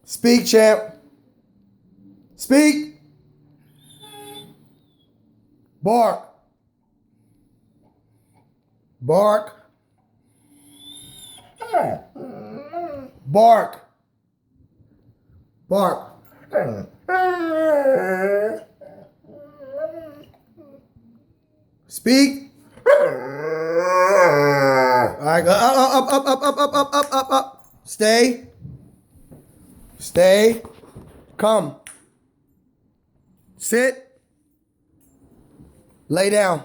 Speak, champ. Speak. Bark. Bark. Bark. Bark. Speak. All right, go up. Stay. Stay. Come. Sit. Lay down.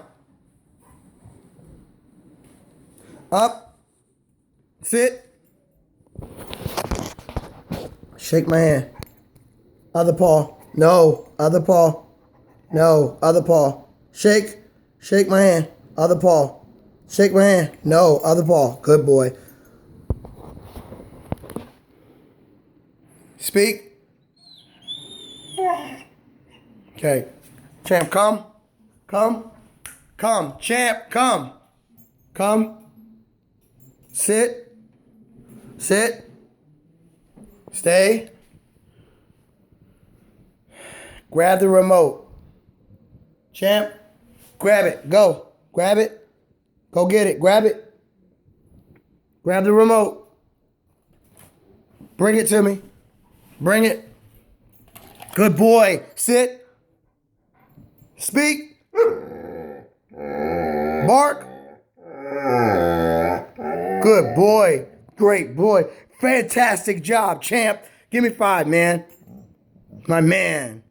Up. Sit. Shake my hand. Other paw. No. Other paw. No. Other paw. Shake. Shake my hand. Other paw. Shake my hand. No. Other paw. Good boy. Speak. Okay. Champ, come. Come. Come. Champ, come. Come. Sit. Sit. Stay. Grab the remote. Champ, grab it. Go. Grab it. Go get it. Grab it. Grab the remote. Bring it to me. Bring it. Good boy. Sit. Speak. Bark. Good boy. Great boy. Fantastic job, champ. Give me 5, man. My man.